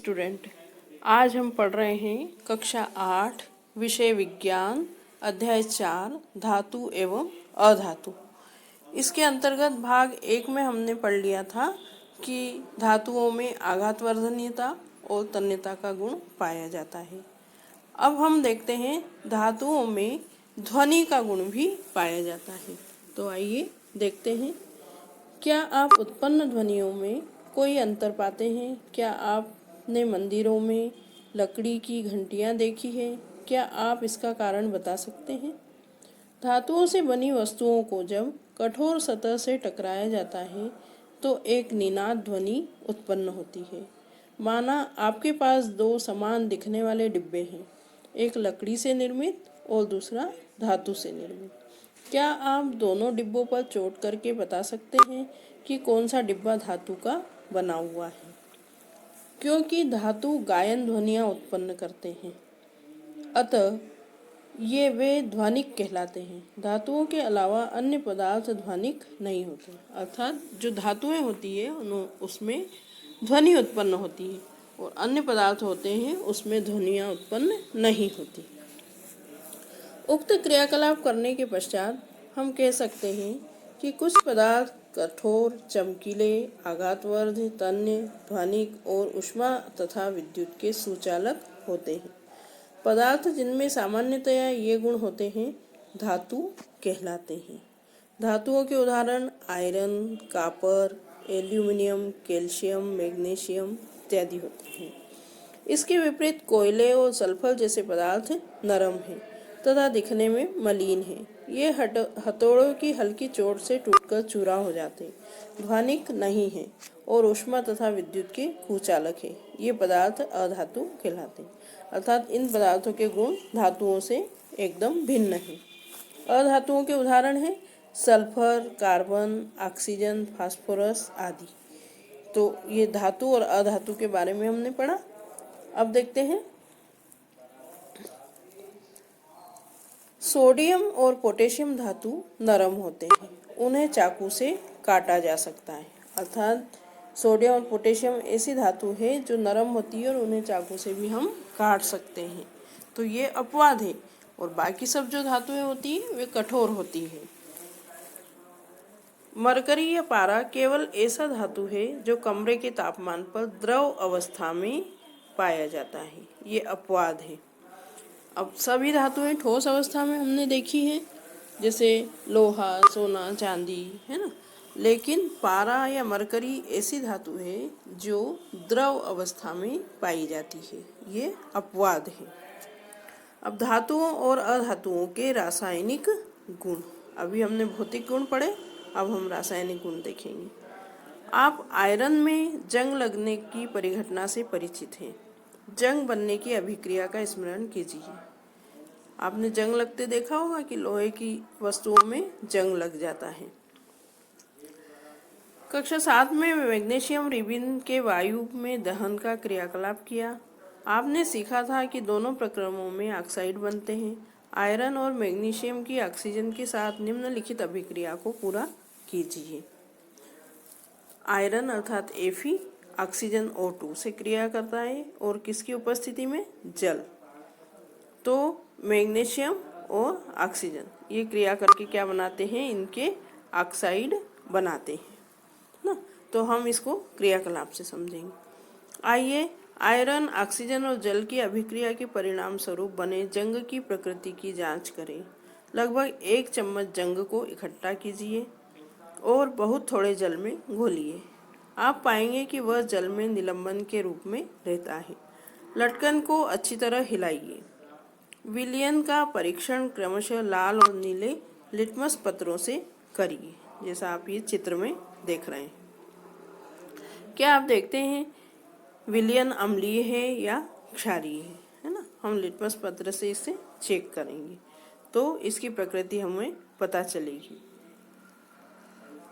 Student, आज हम पढ़ रहे हैं कक्षा 8 विषय विज्ञान अध्याय 4 धातु एवं अधातु। इसके अंतर्गत भाग 1 में हमने पढ़ लिया था कि धातुओं में आघातवर्धनीयता और तन्यता का गुण पाया जाता है। अब हम देखते हैं धातुओं में ध्वनि का गुण भी पाया जाता है। तो आइए देखते हैं। क्या आप उत्पन्न ध्वनियों में कोई अंतर पाते हैं? क्या आपने मंदिरों में लकड़ी की घंटियां देखी है? क्या आप इसका कारण बता सकते हैं? धातुओं से बनी वस्तुओं को जब कठोर सतह से टकराया जाता है तो एक निनाद ध्वनि उत्पन्न होती है। माना आपके पास दो समान दिखने वाले डिब्बे हैं, एक लकड़ी से निर्मित और दूसरा धातु से निर्मित। क्या आप दोनों डिब्बों पर चोट करके बता सकते हैं कि कौन सा डिब्बा धातु का बना हुआ है? क्योंकि धातु गायन ध्वनियाँ उत्पन्न करते हैं, अतः ये वे ध्वनिक कहलाते हैं। धातुओं के अलावा अन्य पदार्थ ध्वनिक नहीं होते, अर्थात जो धातुएं होती है उसमें ध्वनि उत्पन्न होती है और अन्य पदार्थ होते हैं उसमें ध्वनियाँ उत्पन्न नहीं होती। उक्त क्रियाकलाप करने के पश्चात हम कह सकते हैं कि कुछ पदार्थ कठोर, चमकीले, आघातवर्ध, तन्य, ध्वनिक और ऊष्मा तथा विद्युत के सुचालक होते हैं। पदार्थ जिनमें सामान्यतया ये गुण होते हैं धातु कहलाते हैं। धातुओं के उदाहरण iron, copper, aluminium, calcium, magnesium इत्यादि होते हैं। इसके विपरीत कोयले और सल्फर जैसे पदार्थ नरम हैं तथा दिखने में मलिन हैं। ये हथौड़ों की हल्की चोट से टूटकर चूरा हो जाते, ध्वनिक नहीं हैं और ऊष्मा तथा विद्युत के कुचालक हैं। ये पदार्थ अधातु कहलाते हैं, अर्थात इन पदार्थों के गुण धातुओं से एकदम भिन्न हैं। अधातुओं के उदाहरण हैं सल्फर, कार्बन, ऑक्सीजन, फास्फोरस आदि। तो ये धातु और अधातु के बारे में हमने पढ़ा। अब देखते हैं सोडियम और पोटेशियम धातु नरम होते हैं, उन्हें चाकू से काटा जा सकता है। अर्थात सोडियम और पोटेशियम ऐसी धातु है जो नरम होती है और उन्हें चाकू से भी हम काट सकते हैं। तो ये अपवाद है और बाकी सब जो धातुएं होती हैं वे कठोर होती है। मरकरी या पारा केवल ऐसा धातु है जो कमरे के तापमान पर द्रव अवस्था में पाया जाता है। ये अपवाद है। अब सभी धातुएं ठोस अवस्था में हमने देखी है, जैसे लोहा, सोना, चांदी, है ना। लेकिन पारा या मरकरी ऐसी धातु है जो द्रव अवस्था में पाई जाती है। ये अपवाद है। अब धातुओं और अधातुओं के रासायनिक गुण। अभी हमने भौतिक गुण पढ़े, अब हम रासायनिक गुण देखेंगे। आप आयरन में जंग लगने की परिघटना से परिचित हैं। जंग बनने की अभिक्रिया का स्मरण कीजिए। आपने जंग लगते देखा होगा कि लोहे की वस्तुओं में जंग लग जाता है। कक्षा 7 में मैग्नीशियम रिबिन के वायु में दहन का क्रियाकलाप किया। आपने सीखा था कि दोनों प्रक्रमों में ऑक्साइड बनते हैं। आयरन और मैग्नीशियम की ऑक्सीजन के साथ निम्नलिखित अभिक्रिया को पूरा कीजिए। आयरन अर्थात Fe ऑक्सीजन O2 से क्रिया करता है और किसकी उपस्थिति में? जल। तो मैग्नीशियम और ऑक्सीजन ये क्रिया करके क्या बनाते हैं? इनके ऑक्साइड बनाते हैं ना। तो हम इसको क्रियाकलाप से समझेंगे। आइए आयरन, ऑक्सीजन और जल की अभिक्रिया के परिणाम स्वरूप बने जंग की प्रकृति की जांच करें। लगभग 1 चम्मच जंग को इकट्ठा कीजिए और बहुत थोड़े जल में घोलिए। आप पाएंगे कि वह जल में निलंबन के रूप में रहता है। लटकन को अच्छी तरह हिलाइए। विलयन का परीक्षण क्रमशः लाल और नीले लिटमस पत्रों से करिए, जैसा आप ये चित्र में देख रहे हैं। क्या आप देखते हैं विलयन अम्लीय है या क्षारीय है ना। हम लिटमस पत्र से इसे चेक करेंगे तो इसकी प्रकृति हमें पता चलेगी।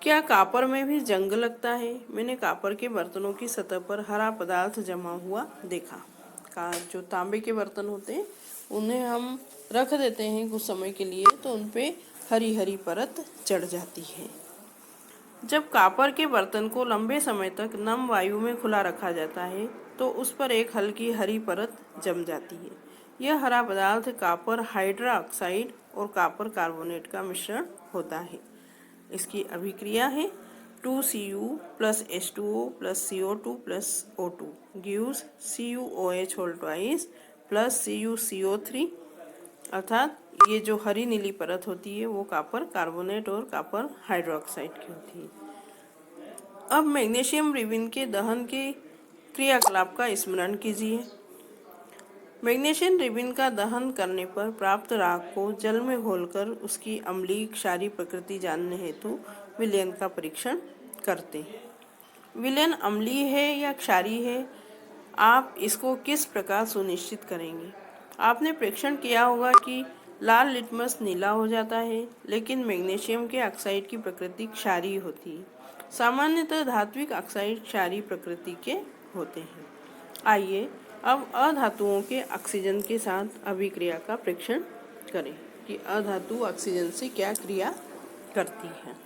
क्या कॉपर में भी जंग लगता है? मैंने कॉपर के बर्तनों की सतह पर हरा पदार्थ जमा हुआ देखा। जो तांबे के बर्तन होते हैं उन्हें हम रख देते हैं कुछ समय के लिए, तो उन पे हरी हरी परत चढ़ जाती है। जब कॉपर के बर्तन को लंबे समय तक नम वायु में खुला रखा जाता है तो उस पर एक हल्की हरी परत जम जाती है। यह हरा पदार्थ कॉपर हाइड्रोक्साइड और कॉपर कार्बोनेट का मिश्रण होता है। इसकी अभिक्रिया है 2Cu plus H2O plus CO2 plus O2 gives CuOH whole twice plus CuCO3, अर्थात ये जो हरी नीली परत होती है वो कॉपर कार्बोनेट और कॉपर हाइड्रोक्साइड की होती है। अब मैग्नीशियम रिबिन के दहन के क्रियाकलाप का स्मरण कीजिए। मैग्नीशियम रिबिन का दहन करने पर प्राप्त राख को जल में घोलकर उसकी अम्लीय क्षारीय प्रकृति जानने हेतु विलयन का परीक्षण करते हैं। विलयन अम्लीय है या क्षारीय है, आप इसको किस प्रकार सुनिश्चित करेंगे? आपने परीक्षण किया होगा कि लाल लिटमस नीला हो जाता है, लेकिन मैग्नीशियम के ऑक्साइड की प्रकृति क्षारीय होती है। सामान्यतः धात्विक ऑक्साइड क्षारीय प्रकृति के होते हैं। आइए अब अधातुओं के ऑक्सीजन के साथ अभिक्रिया का परीक्षण करें कि अधातु ऑक्सीजन से क्या क्रिया करती है।